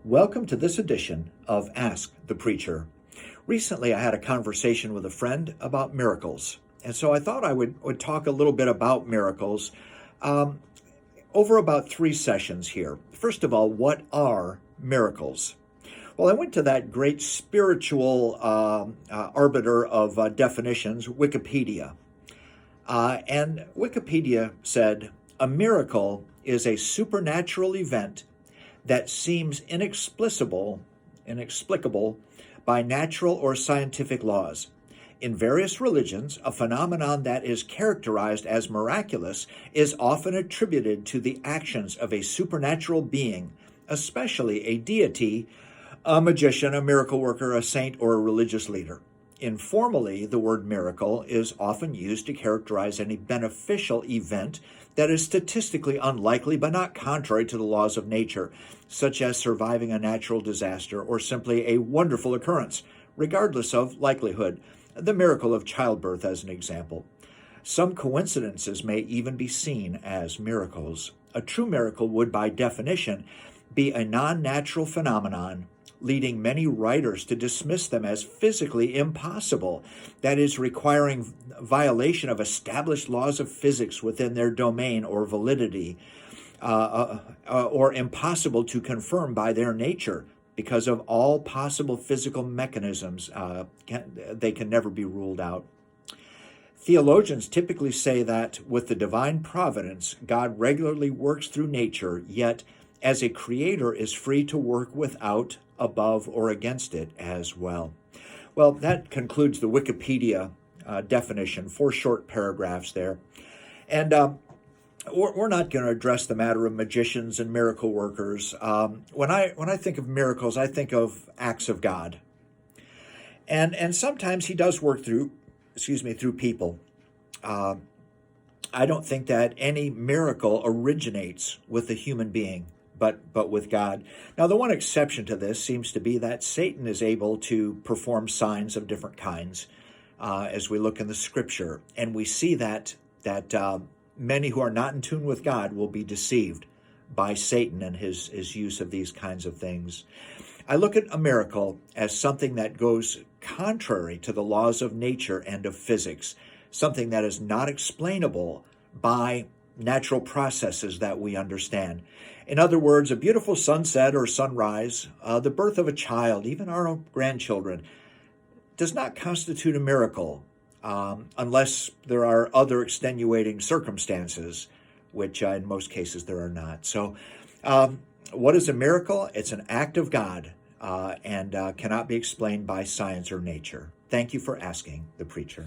Welcome to this edition of Ask the Preacher. Recently, I had a conversation with a friend about miracles, and so I thought I would talk a little bit about miracles over about 3 sessions here. First of all, what are miracles? Well, I went to that great spiritual arbiter of definitions, Wikipedia. And Wikipedia said, a miracle is a supernatural event that seems inexplicable by natural or scientific laws. In various religions, a phenomenon that is characterized as miraculous is often attributed to the actions of a supernatural being, especially a deity, a magician, a miracle worker, a saint, or a religious leader. Informally, the word miracle is often used to characterize any beneficial event that is statistically unlikely but not contrary to the laws of nature, such as surviving a natural disaster or simply a wonderful occurrence, regardless of likelihood. The miracle of childbirth, as an example. Some coincidences may even be seen as miracles. A true miracle would, by definition, be a non-natural phenomenon, leading many writers to dismiss them as physically impossible, that is, requiring violation of established laws of physics within their domain or validity, or impossible to confirm by their nature, because of all possible physical mechanisms. They can never be ruled out. Theologians typically say that with the divine providence, God regularly works through nature, yet as a creator is free to work without, above, or against it as well. Well, that concludes the Wikipedia definition, 4 short paragraphs there. And we're not going to address the matter of magicians and miracle workers. When I think of miracles, I think of acts of God. And sometimes he does work through people. I don't think that any miracle originates with a human being, but with God. Now, the one exception to this seems to be that Satan is able to perform signs of different kinds as we look in the Scripture, and we see that many who are not in tune with God will be deceived by Satan and his use of these kinds of things. I look at a miracle as something that goes contrary to the laws of nature and of physics, something that is not explainable by natural processes that we understand. In other words, a beautiful sunset or sunrise, the birth of a child, even our own grandchildren, does not constitute a miracle unless there are other extenuating circumstances, which in most cases there are not. So what is a miracle? It's an act of God and cannot be explained by science or nature. Thank you for asking the preacher.